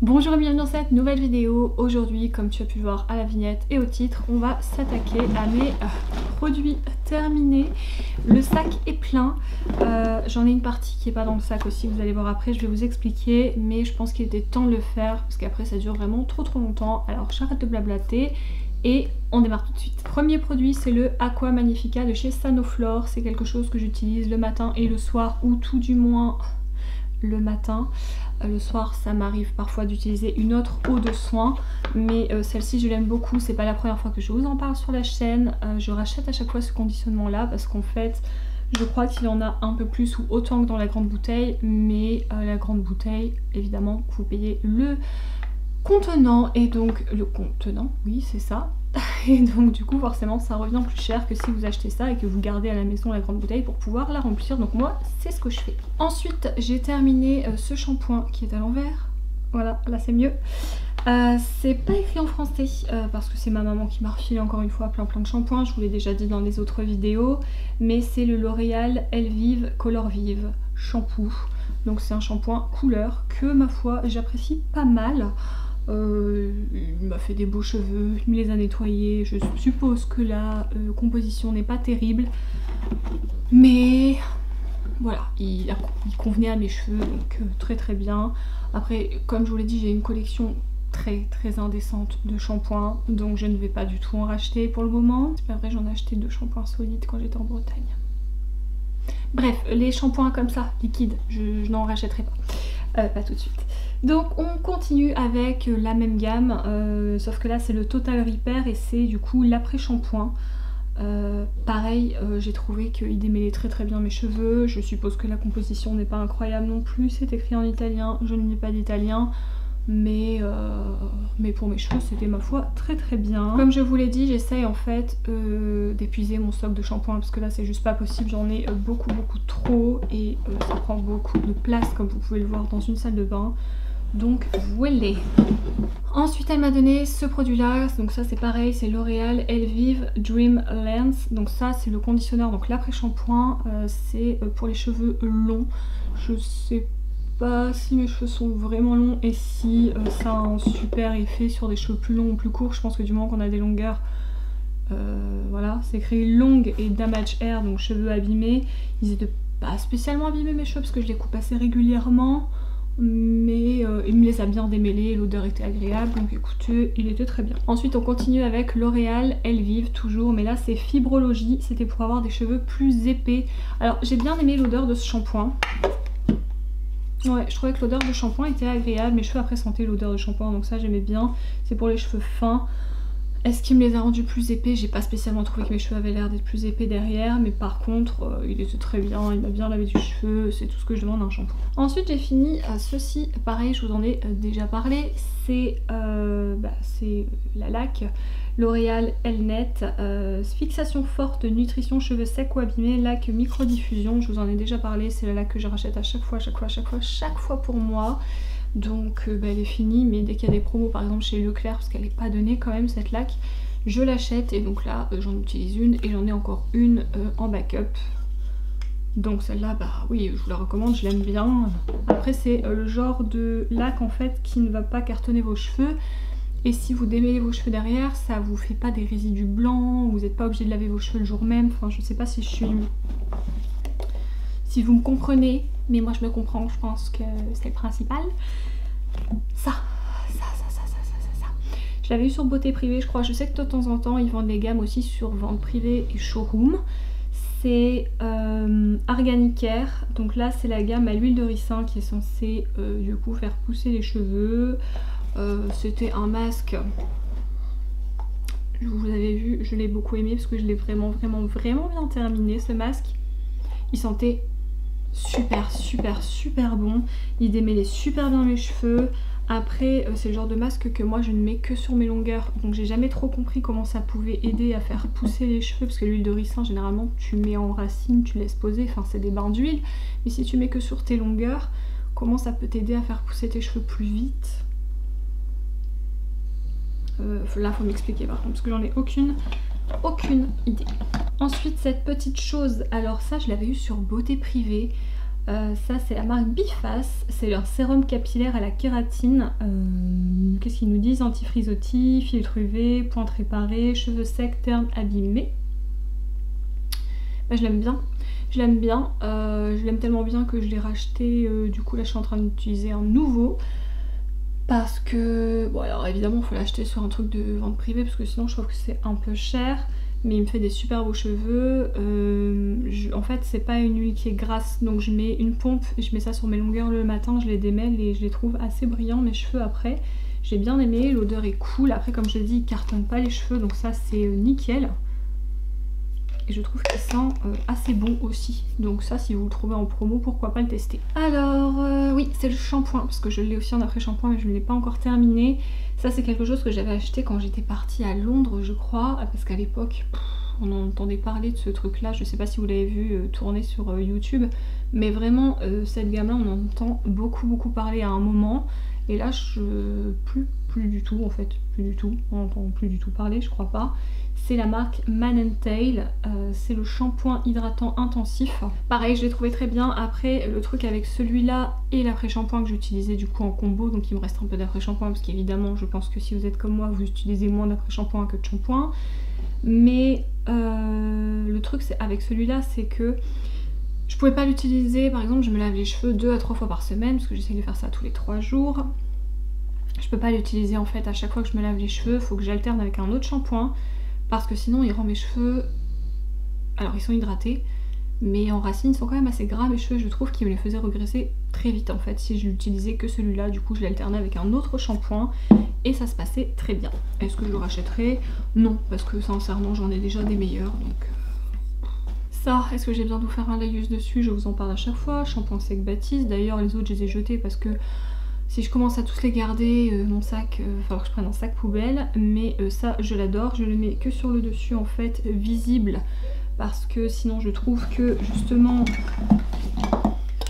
Bonjour et bienvenue dans cette nouvelle vidéo. Aujourd'hui, comme tu as pu le voir à la vignette et au titre, on va s'attaquer à mes produits terminés. Le sac est plein. J'en ai une partie qui n'est pas dans le sac aussi, vous allez voir après, je vais vous expliquer. Mais je pense qu'il était temps de le faire parce qu'après ça dure vraiment trop longtemps. Alors j'arrête de blablater et on démarre tout de suite. Premier produit, c'est le Aqua Magnifica de chez Sanoflore. C'est quelque chose que j'utilise le matin et le soir, ou tout du moins le matin. Le soir ça m'arrive parfois d'utiliser une autre eau de soin, mais celle-ci je l'aime beaucoup. C'est pas la première fois que je vous en parle sur la chaîne. Je rachète à chaque fois ce conditionnement là parce qu'en fait je crois qu'il y en a un peu plus ou autant que dans la grande bouteille, mais la grande bouteille évidemment vous payez le contenant, et donc le contenant, oui c'est ça, et donc du coup forcément ça revient plus cher que si vous achetez ça et que vous gardez à la maison la grande bouteille pour pouvoir la remplir. Donc moi c'est ce que je fais. Ensuite j'ai terminé ce shampoing qui est à l'envers, voilà, là c'est mieux. C'est pas écrit en français parce que c'est ma maman qui m'a refilé encore une fois plein de shampoings, je vous l'ai déjà dit dans les autres vidéos, mais c'est le L'Oréal Elvive Color Vive shampoo. Donc c'est un shampoing couleur que ma foi j'apprécie pas mal. Il m'a fait des beaux cheveux, il me les a nettoyés. Je suppose que la composition n'est pas terrible, mais voilà, il convenait à mes cheveux, donc très bien. Après, comme je vous l'ai dit, j'ai une collection très indécente de shampoings, donc je ne vais pas du tout en racheter pour le moment. C'est pas vrai, j'en ai acheté 2 shampoings solides quand j'étais en Bretagne. Bref, les shampoings comme ça, liquides, je n'en rachèterai pas. Pas tout de suite. Donc on continue avec la même gamme, sauf que là c'est le Total Repair et c'est du coup l'après-shampoing. Pareil, j'ai trouvé qu'il démêlait très bien mes cheveux. Je suppose que la composition n'est pas incroyable non plus, c'est écrit en italien, je n'ai pas d'italien. Mais pour mes cheveux c'était ma foi très bien. Comme je vous l'ai dit, j'essaye en fait d'épuiser mon stock de shampoing parce que là c'est juste pas possible, j'en ai beaucoup trop et ça prend beaucoup de place comme vous pouvez le voir dans une salle de bain. Donc voilà. Ensuite elle m'a donné ce produit là, donc ça c'est pareil, c'est L'Oréal Elvive Dream Lens. Donc ça c'est le conditionneur, donc l'après-shampoing, c'est pour les cheveux longs. Je sais pas si mes cheveux sont vraiment longs et si ça a un super effet sur des cheveux plus longs ou plus courts. Je pense que du moment qu'on a des longueurs, voilà, c'est écrit long et damage hair, donc cheveux abîmés. Ils étaient pas spécialement abîmés mes cheveux parce que je les coupe assez régulièrement, mais il me les a bien démêlés, l'odeur était agréable, donc écoutez, il était très bien. Ensuite on continue avec L'Oréal Elvive toujours, mais là c'est Fibrologie, c'était pour avoir des cheveux plus épais. Alors j'ai bien aimé l'odeur de ce shampoing. Ouais, je trouvais que l'odeur de shampoing était agréable, mes cheveux après sentaient l'odeur de shampoing, donc ça j'aimais bien. C'est pour les cheveux fins. Est-ce qu'il me les a rendus plus épais? J'ai pas spécialement trouvé que mes cheveux avaient l'air d'être plus épais derrière, mais par contre il était très bien, il m'a bien lavé du cheveu, c'est tout ce que je demande d'un shampoing. Ensuite j'ai fini ceci, pareil je vous en ai déjà parlé, c'est la laque L'Oréal Elnet, fixation forte, nutrition cheveux secs ou abîmés, laque microdiffusion, je vous en ai déjà parlé, c'est la laque que je rachète à chaque fois pour moi. Donc elle est finie, mais dès qu'il y a des promos par exemple chez Leclerc, parce qu'elle n'est pas donnée quand même cette laque, je l'achète et donc là j'en utilise une et j'en ai encore une en backup. Donc celle-là, bah oui, je vous la recommande, je l'aime bien. Après c'est le genre de laque en fait qui ne va pas cartonner vos cheveux. Et si vous démêlez vos cheveux derrière, ça vous fait pas des résidus blancs, vous n'êtes pas obligé de laver vos cheveux le jour même. Enfin je sais pas si si vous me comprenez, mais moi je me comprends, je pense que c'est le principal. Ça. Je l'avais eu sur Beauté Privée, je crois. Je sais que de temps en temps ils vendent des gammes aussi sur Vente Privée et Showroom. C'est Arganicare, donc là c'est la gamme à l'huile de ricin qui est censée du coup faire pousser les cheveux. C'était un masque, vous avez vu, je l'ai beaucoup aimé parce que je l'ai vraiment bien terminé ce masque. Il sentait super bon, il démêlait super bien mes cheveux. Après c'est le genre de masque que moi je ne mets que sur mes longueurs, donc j'ai jamais trop compris comment ça pouvait aider à faire pousser les cheveux, parce que l'huile de ricin généralement tu mets en racine, tu laisses poser, enfin c'est des bains d'huile, mais si tu mets que sur tes longueurs, comment ça peut t'aider à faire pousser tes cheveux plus vite? Là faut m'expliquer par contre parce que j'en ai aucune idée. Ensuite cette petite chose, alors ça je l'avais eu sur Beauté Privée, Ça c'est la marque Biface, c'est un sérum capillaire à la kératine. Qu'est-ce qu'ils nous disent? Anti-frisottis, filtre UV, pointe réparée, cheveux secs, ternes abîmés. Bah, je l'aime bien. Je l'aime bien, je l'aime tellement bien que je l'ai racheté, du coup là je suis en train d'utiliser un nouveau. Parce que, bon alors évidemment il faut l'acheter sur un truc de vente privée parce que sinon je trouve que c'est un peu cher. Mais il me fait des super beaux cheveux. En fait c'est pas une huile qui est grasse, donc je mets une pompe, je mets ça sur mes longueurs le matin, je les démêle et je les trouve assez brillants mes cheveux après. J'ai bien aimé, l'odeur est cool, après comme je l'ai dit il cartonne pas les cheveux donc ça c'est nickel. Et je trouve qu'il sent assez bon aussi. Donc ça, si vous le trouvez en promo, pourquoi pas le tester. Alors, oui, c'est le shampoing. Parce que je l'ai aussi en après-shampoing, mais je ne l'ai pas encore terminé. Ça, c'est quelque chose que j'avais acheté quand j'étais partie à Londres, je crois. Parce qu'à l'époque, on entendait parler de ce truc-là. Je sais pas si vous l'avez vu tourner sur YouTube. Mais vraiment, cette gamme-là, on en entend beaucoup parler à un moment. Et là, plus du tout, en fait. Plus du tout. On n'entend plus du tout parler, je crois pas. C'est la marque Man & Tail, c'est le shampoing hydratant intensif. Pareil, je l'ai trouvé très bien. Après, le truc avec celui-là et l'après-shampoing que j'utilisais du coup en combo, donc il me reste un peu d'après-shampoing parce qu'évidemment, je pense que si vous êtes comme moi, vous utilisez moins d'après-shampoing que de shampoing. Mais le truc c'est avec celui-là, c'est que je pouvais pas l'utiliser. Par exemple, je me lave les cheveux 2 à 3 fois par semaine parce que j'essaye de faire ça tous les 3 jours. Je peux pas l'utiliser en fait à chaque fois que je me lave les cheveux, faut que j'alterne avec un autre shampoing. Parce que sinon il rend mes cheveux, alors ils sont hydratés, mais en racine ils sont quand même assez gras mes cheveux, je trouve qu'ils me les faisaient regresser très vite en fait si je n'utilisais que celui-là. Du coup je l'alternais avec un autre shampoing et ça se passait très bien. Est-ce que je le rachèterai? Non, parce que sincèrement j'en ai déjà des meilleurs, donc... Ça, est-ce que j'ai besoin de vous faire un laïus dessus? Je vous en parle à chaque fois. Shampoing sec Baptiste, d'ailleurs les autres je les ai jetés parce que si je commence à tous les garder, mon sac, il va falloir que je prenne un sac poubelle. Mais ça, je l'adore. Je le mets que sur le dessus, en fait, visible. Parce que sinon, je trouve que, justement,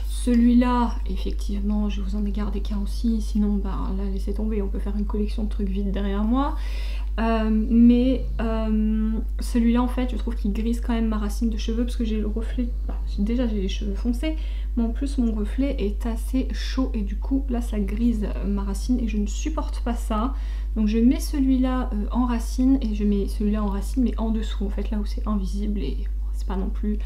celui-là, effectivement, je vous en ai gardé qu'un aussi. Sinon, bah, là, laissez tomber. On peut faire une collection de trucs vides derrière moi. Celui-là, en fait, je trouve qu'il grise quand même ma racine de cheveux. Parce que j'ai le reflet... Bah, déjà, j'ai les cheveux foncés. Mais en plus mon reflet est assez chaud et du coup là ça grise ma racine et je ne supporte pas ça. Donc je mets celui-là en racine et je mets celui-là en racine mais en dessous en fait, là où c'est invisible et bon, c'est pas non plus...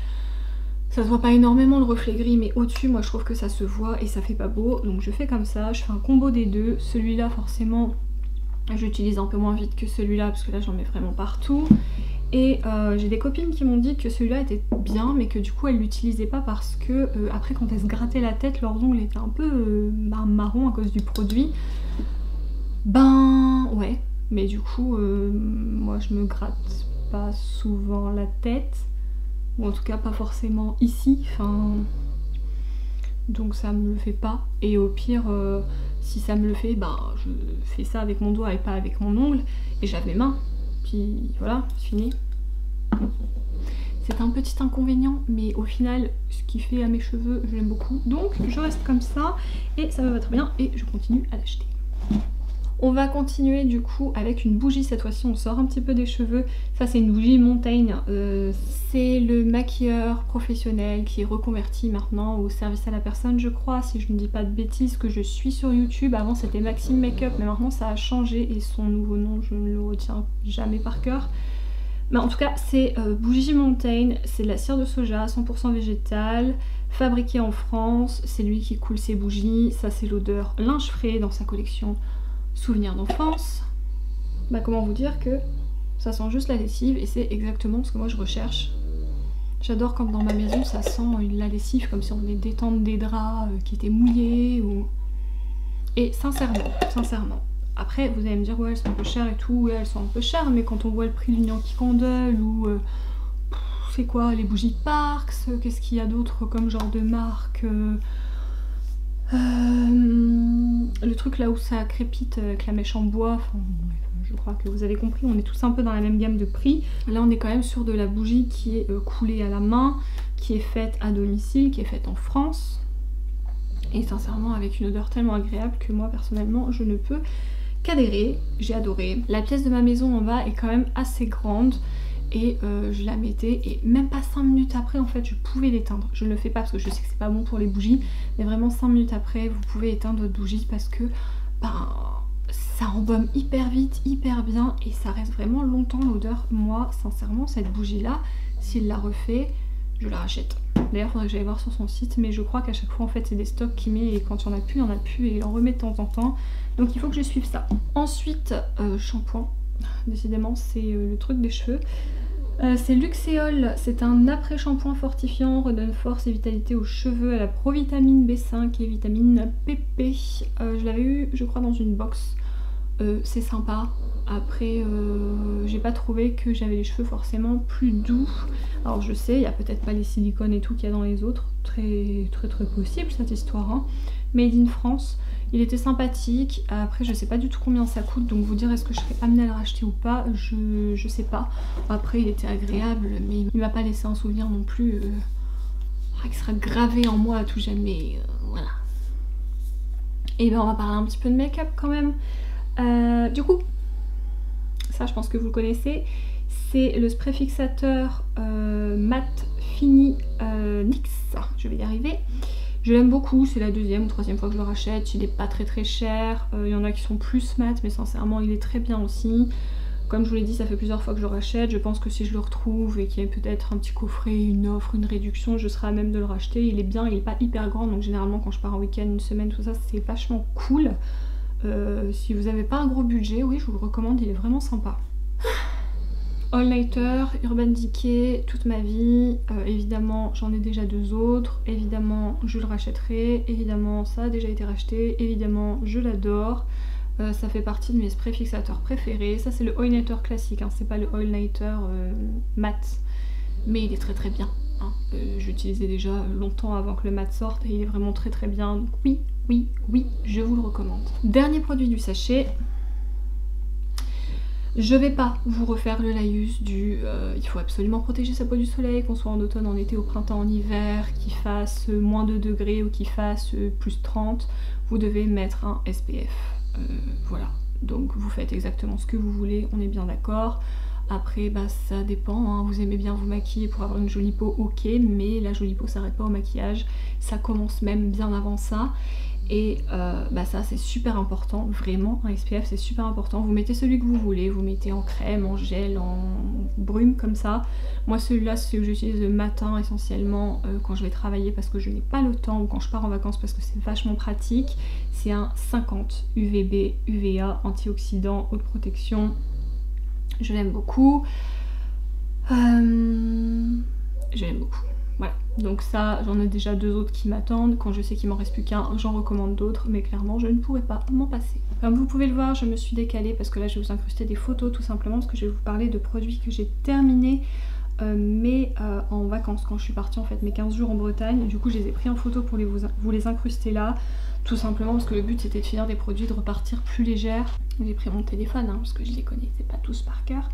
Ça se voit pas énormément le reflet gris mais au-dessus moi je trouve que ça se voit et ça fait pas beau. Donc je fais comme ça, je fais un combo des deux. Celui-là forcément j'utilise un peu moins vite que celui-là parce que là j'en mets vraiment partout. Et j'ai des copines qui m'ont dit que celui-là était bien mais que du coup elles l'utilisaient pas parce que après quand elles se grattaient la tête leurs ongles étaient un peu marron à cause du produit. Ben ouais, mais du coup moi je me gratte pas souvent la tête, ou en tout cas pas forcément ici, enfin donc ça me le fait pas. Et au pire si ça me le fait, ben je fais ça avec mon doigt et pas avec mon ongle et je lave mes mains. Puis voilà, c'est fini. C'est un petit inconvénient, mais au final, ce qui fait à mes cheveux, je l'aime beaucoup. Donc je reste comme ça et ça me va très bien et je continue à l'acheter. On va continuer du coup avec une bougie, cette fois-ci on sort un petit peu des cheveux. Ça c'est une bougie Montaigne, c'est le maquilleur professionnel qui est reconverti maintenant au service à la personne je crois, si je ne dis pas de bêtises, que je suis sur YouTube. Avant c'était Maxime Makeup mais maintenant ça a changé et son nouveau nom je ne le retiens jamais par cœur. Mais en tout cas c'est bougie Montaigne, c'est de la cire de soja 100% végétale, fabriquée en France, c'est lui qui coule ses bougies. Ça c'est l'odeur linge frais dans sa collection Souvenirs d'enfance. Bah comment vous dire que ça sent juste la lessive et c'est exactement ce que moi je recherche. J'adore quand dans ma maison ça sent la lessive comme si on venait d'étendre des draps qui étaient mouillés ou... Et sincèrement. Après vous allez me dire ouais elles sont un peu chères et tout, ouais elles sont un peu chères, mais quand on voit le prix du Yankee Candle ou c'est quoi les bougies Parks, qu'est-ce qu'il y a d'autre comme genre de marque le truc là où ça crépite avec la mèche en bois, enfin, je crois que vous avez compris, on est tous un peu dans la même gamme de prix. Là on est quand même sur de la bougie qui est coulée à la main, qui est faite à domicile, qui est faite en France. Et sincèrement avec une odeur tellement agréable que moi personnellement je ne peux qu'adhérer, j'ai adoré. La pièce de ma maison en bas est quand même assez grande. et je la mettais et même pas 5 minutes après en fait je pouvais l'éteindre. Je ne le fais pas parce que je sais que c'est pas bon pour les bougies, mais vraiment 5 minutes après vous pouvez éteindre votre bougie parce que ça embaume hyper vite, hyper bien et ça reste vraiment longtemps l'odeur. Moi sincèrement cette bougie là, s'il la refait, je la rachète. D'ailleurs il faudrait que j'aille voir sur son site, mais je crois qu'à chaque fois en fait c'est des stocks qu'il met et quand il n'y en a plus, il n'y en a plus et il en remet de temps en temps. Donc il faut que je suive ça. Ensuite, shampoing. Décidément c'est le truc des cheveux. C'est Luxéol, c'est un après-shampoing fortifiant, redonne force et vitalité aux cheveux à la provitamine B5 et vitamine PP. Je l'avais eu je crois dans une box. C'est sympa. Après j'ai pas trouvé que j'avais les cheveux forcément plus doux. Alors je sais, il y a peut-être pas les silicones et tout qu'il y a dans les autres. Très possible cette histoire, hein. Made in France. Il était sympathique. Après je sais pas du tout combien ça coûte, donc vous dire est-ce que je serais amenée à le racheter ou pas, je sais pas. Après il était agréable, mais il m'a pas laissé un souvenir non plus qui sera gravé en moi à tout jamais. Voilà. Et ben on va parler un petit peu de make-up quand même. Du coup, ça je pense que vous le connaissez, c'est le spray fixateur mat fini NYX, je vais y arriver. Je l'aime beaucoup, c'est la deuxième ou troisième fois que je le rachète, il est pas très cher, il y en a qui sont plus mat mais sincèrement il est très bien aussi. Comme je vous l'ai dit, ça fait plusieurs fois que je le rachète, je pense que si je le retrouve et qu'il y a peut-être un petit coffret, une offre, une réduction, je serai à même de le racheter. Il est bien, il est pas hyper grand, donc généralement quand je pars en week-end, une semaine, tout ça, c'est vachement cool. Si vous n'avez pas un gros budget, oui je vous le recommande, il est vraiment sympa. All Nighter, Urban Decay, toute ma vie, évidemment j'en ai déjà 2 autres, évidemment je le rachèterai, évidemment ça a déjà été racheté, évidemment je l'adore, ça fait partie de mes sprays fixateurs préférés. Ça c'est le All Nighter classique, hein, c'est pas le All Nighter mat, mais il est très bien, hein. J'utilisais déjà longtemps avant que le mat sorte et il est vraiment très bien, donc oui, je vous le recommande. Dernier produit du sachet. Je vais pas vous refaire le laïus du il faut absolument protéger sa peau du soleil, qu'on soit en automne, en été, au printemps, en hiver, qu'il fasse moins 2 degrés ou qu'il fasse plus 30, vous devez mettre un SPF. Voilà, donc vous faites exactement ce que vous voulez, on est bien d'accord. Après bah ça dépend, hein. Vous aimez bien vous maquiller pour avoir une jolie peau, ok, mais la jolie peau s'arrête pas au maquillage, ça commence même bien avant ça. Et bah ça c'est super important, vraiment un SPF c'est super important. Vous mettez celui que vous voulez, vous mettez en crème, en gel, en brume comme ça. Moi celui-là c'est celui que j'utilise le matin essentiellement quand je vais travailler parce que je n'ai pas le temps, ou quand je pars en vacances parce que c'est vachement pratique. C'est un 50 UVB, UVA, antioxydant, haute protection. Je l'aime beaucoup. Je l'aime beaucoup. Voilà, donc ça j'en ai déjà 2 autres qui m'attendent. Quand je sais qu'il m'en reste plus qu'un, j'en recommande d'autres, mais clairement je ne pourrais pas m'en passer. Comme vous pouvez le voir, je me suis décalée parce que là je vais vous incruster des photos tout simplement parce que je vais vous parler de produits que j'ai terminés mais en vacances quand je suis partie en fait mes 15 jours en Bretagne. Du coup je les ai pris en photo pour vous les incruster là, tout simplement parce que le but c'était de finir des produits, de repartir plus légère. J'ai pris mon téléphone hein, parce que je les connaissais pas tous par cœur.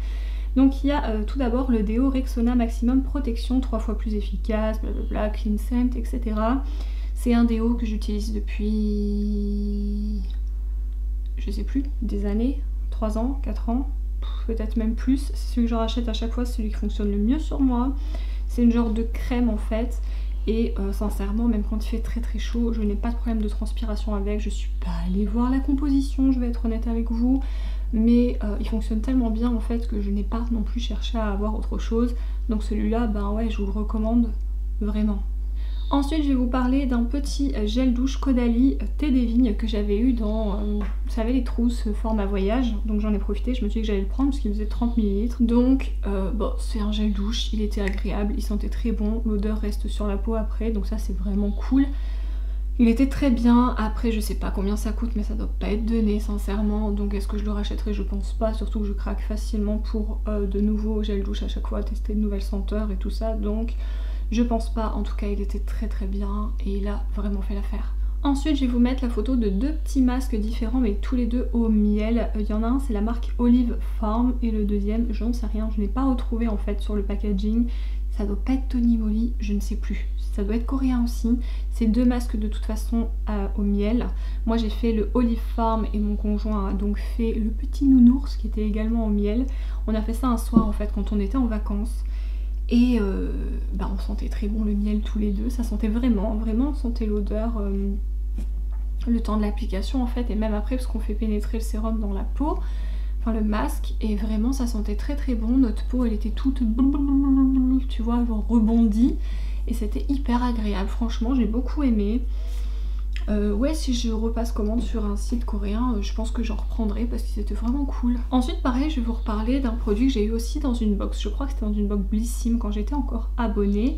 Donc il y a tout d'abord le déo Rexona Maximum Protection, 3 fois plus efficace, blablabla, clean scent, etc. C'est un déo que j'utilise depuis, je sais plus, des années, 3 ans, 4 ans, peut-être même plus. C'est celui que je rachète à chaque fois, c'est celui qui fonctionne le mieux sur moi. C'est une genre de crème en fait. Et sincèrement, même quand il fait très chaud, je n'ai pas de problème de transpiration avec. Je suis pas allée voir la composition, je vais être honnête avec vous. Mais il fonctionne tellement bien en fait que je n'ai pas non plus cherché à avoir autre chose. Donc celui-là, ben ouais, je vous le recommande vraiment. Ensuite, je vais vous parler d'un petit gel douche Caudalie thé des vignes que j'avais eu dans, vous savez, les trousses format voyage. Donc j'en ai profité, je me suis dit que j'allais le prendre parce qu'il faisait 30 ml. Donc bon, c'est un gel douche, il était agréable, il sentait très bon, l'odeur reste sur la peau après, donc ça c'est vraiment cool. Il était très bien. Après je sais pas combien ça coûte mais ça doit pas être donné sincèrement, donc est-ce que je le rachèterai? Je pense pas, surtout que je craque facilement pour de nouveaux gels douche à chaque fois, tester de nouvelles senteurs et tout ça, donc je pense pas. En tout cas il était très bien et il a vraiment fait l'affaire. Ensuite je vais vous mettre la photo de 2 petits masques différents mais tous les 2 au miel. Il y en a un c'est la marque Olive Farm et le deuxième je n'en sais rien, je n'ai pas retrouvé en fait sur le packaging. ça doit pas être Tony Moly, je ne sais plus. Ça doit être coréen aussi. C'est 2 masques de toute façon au miel. Moi j'ai fait le Olive Farm et mon conjoint a donc fait le petit nounours qui était également au miel. On a fait ça un soir en fait quand on était en vacances. Et on sentait très bon le miel tous les deux. Ça sentait vraiment, on sentait l'odeur. Le temps de l'application en fait, et même après parce qu'on fait pénétrer le sérum dans la peau. Le masque, et vraiment ça sentait très très bon. Notre peau elle était toute tu vois, genre rebondie, et c'était hyper agréable, franchement j'ai beaucoup aimé. Ouais, si je repasse commande sur un site coréen, je pense que j'en reprendrai parce que c'était vraiment cool. Ensuite pareil, je vais vous reparler d'un produit que j'ai eu aussi dans une box, je crois que c'était dans une box Blissim quand j'étais encore abonnée.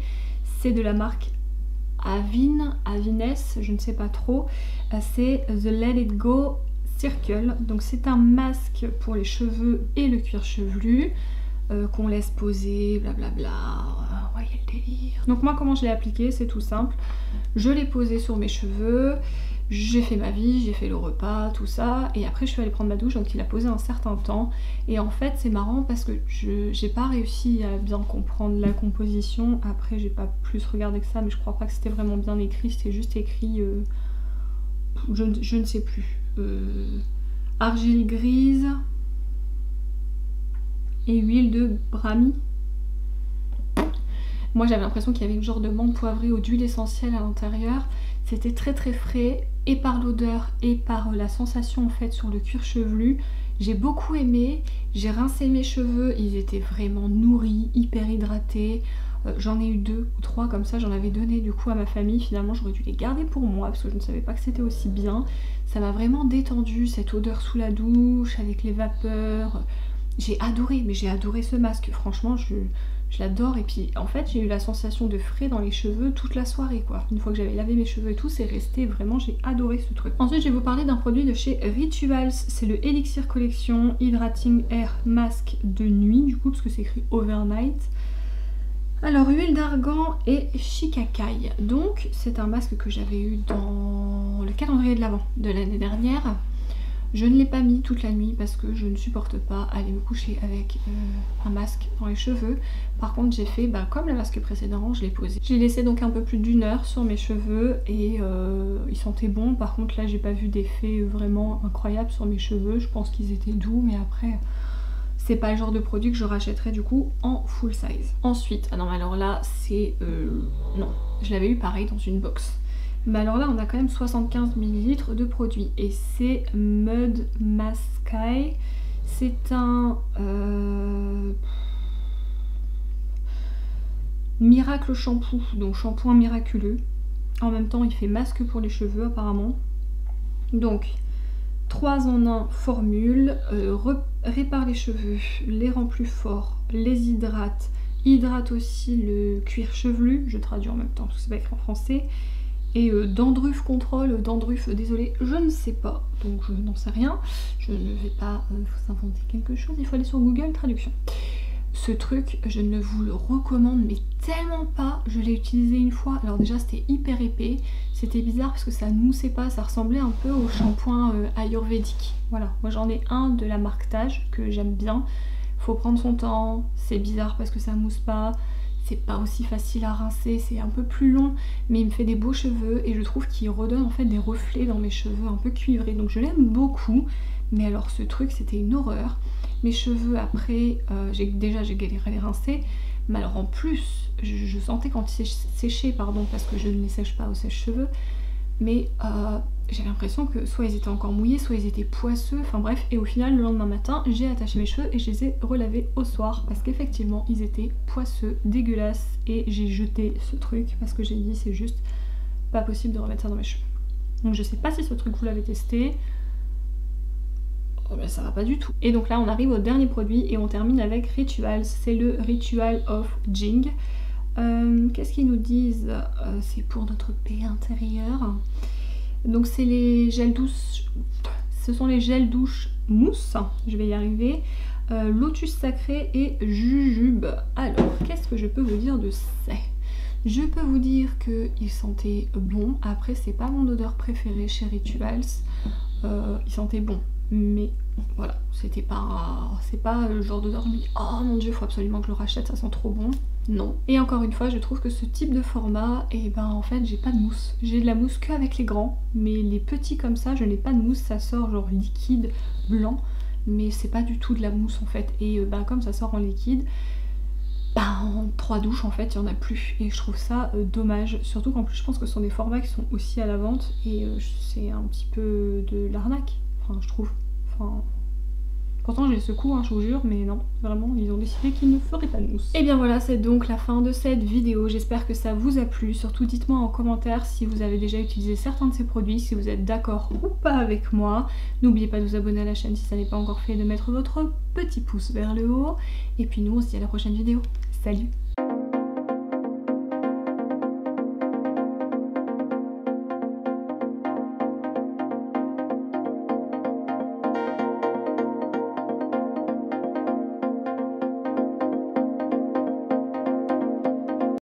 C'est de la marque Avines, je ne sais pas trop. C'est The Let It Go Circle, donc c'est un masque pour les cheveux et le cuir chevelu qu'on laisse poser, blablabla, voyez le délire. Donc moi comment je l'ai appliqué, c'est tout simple, je l'ai posé sur mes cheveux, j'ai fait ma vie, j'ai fait le repas, tout ça, et après je suis allée prendre ma douche, donc il a posé un certain temps, et en fait c'est marrant parce que j'ai pas réussi à bien comprendre la composition, après j'ai pas plus regardé que ça, mais je crois pas que c'était vraiment bien écrit, c'était juste écrit, je ne sais plus. Argile grise et huile de brami. Moi j'avais l'impression qu'il y avait une genre de menthe poivrée ou d'huile essentielle à l'intérieur. C'était très très frais, et par l'odeur et par la sensation en fait sur le cuir chevelu. J'ai beaucoup aimé, j'ai rincé mes cheveux, ils étaient vraiment nourris, hyper hydratés. J'en ai eu 2 ou 3 comme ça, j'en avais donné du coup à ma famille. Finalement j'aurais dû les garder pour moi parce que je ne savais pas que c'était aussi bien. Ça m'a vraiment détendu, cette odeur sous la douche avec les vapeurs. J'ai adoré, mais j'ai adoré ce masque, franchement je l'adore. Et puis en fait j'ai eu la sensation de frais dans les cheveux toute la soirée quoi. Une fois que j'avais lavé mes cheveux et tout, c'est resté, vraiment j'ai adoré ce truc. Ensuite je vais vous parler d'un produit de chez Rituals, c'est le Elixir Collection Hydrating Air Mask de nuit du coup parce que c'est écrit overnight. Alors huile d'argan et shikakai, donc c'est un masque que j'avais eu dans le calendrier de l'Avent de l'année dernière. Je ne l'ai pas mis toute la nuit parce que je ne supporte pas aller me coucher avec un masque dans les cheveux. Par contre j'ai fait comme le masque précédent, je l'ai posé. J'ai laissé donc un peu plus d'1 heure sur mes cheveux et ils sentaient bon. Par contre là j'ai pas vu d'effet vraiment incroyable sur mes cheveux, je pense qu'ils étaient doux, mais après c'est pas le genre de produit que je rachèterais du coup en full size. Ensuite, ah non mais alors là c'est... non, je l'avais eu pareil dans une box. Mais alors là on a quand même 75 ml de produit et c'est Mud Maskai. C'est un miracle shampoo, donc shampoing miraculeux. En même temps il fait masque pour les cheveux apparemment. Donc 3 en 1 formule, répare les cheveux, les rend plus forts, les hydrate, hydrate aussi le cuir chevelu, je traduis en même temps parce que c'est pas écrit en français, et dandruff contrôle, dandruff désolé, je ne sais pas, donc je n'en sais rien, je ne vais pas vous inventer quelque chose, il faut aller sur Google Traduction. Ce truc, je ne vous le recommande mais tellement pas, je l'ai utilisé une fois, alors déjà c'était hyper épais, c'était bizarre parce que ça ne moussait pas, ça ressemblait un peu au shampoing ayurvédique. Voilà, moi j'en ai un de la marque Taj que j'aime bien, faut prendre son temps, c'est bizarre parce que ça mousse pas, c'est pas aussi facile à rincer, c'est un peu plus long, mais il me fait des beaux cheveux et je trouve qu'il redonne en fait des reflets dans mes cheveux un peu cuivrés, donc je l'aime beaucoup. Mais alors ce truc c'était une horreur. Mes cheveux après, j'ai galéré à les rincer, mais alors en plus je sentais quand ils séchaient, pardon, parce que je ne les sèche pas au sèche-cheveux, mais j'avais l'impression que soit ils étaient encore mouillés, soit ils étaient poisseux, enfin bref, et au final le lendemain matin j'ai attaché mes cheveux et je les ai relavés au soir parce qu'effectivement ils étaient poisseux, dégueulasses, et j'ai jeté ce truc parce que j'ai dit c'est juste pas possible de remettre ça dans mes cheveux. Donc je sais pas si ce truc vous l'avez testé. Oh ben ça va pas du tout. Et donc là on arrive au dernier produit et on termine avec Rituals, c'est le Ritual of Jing. Qu'est-ce qu'ils nous disent? C'est pour notre paix intérieure. Donc c'est les gels douces, ce sont les gels douche mousse, je vais y arriver, lotus sacré et jujube. Alors qu'est-ce que je peux vous dire de ça? Je peux vous dire qu'ils sentaient bon, après c'est pas mon odeur préférée chez Rituals, ils sentaient bon. mais voilà, c'est pas le genre d'odeur où je me dis oh mon dieu, faut absolument que je le rachète, ça sent trop bon. Non. Et encore une fois, je trouve que ce type de format, et ben en fait j'ai pas de mousse. J'ai de la mousse qu'avec les grands, mais les petits comme ça, je n'ai pas de mousse, ça sort genre liquide, blanc, mais c'est pas du tout de la mousse en fait. Et ben comme ça sort en liquide, en 3 douches en fait il y en a plus, et je trouve ça dommage, surtout qu'en plus je pense que ce sont des formats qui sont aussi à la vente, et c'est un petit peu de l'arnaque, enfin je trouve. Enfin, pourtant j'ai ce coup, hein, je vous jure, mais non, vraiment, ils ont décidé qu'ils ne feraient pas de mousse. Et bien voilà, c'est donc la fin de cette vidéo. J'espère que ça vous a plu. Surtout dites-moi en commentaire si vous avez déjà utilisé certains de ces produits, si vous êtes d'accord ou pas avec moi. N'oubliez pas de vous abonner à la chaîne si ça n'est pas encore fait, de mettre votre petit pouce vers le haut. Et puis nous, on se dit à la prochaine vidéo. Salut!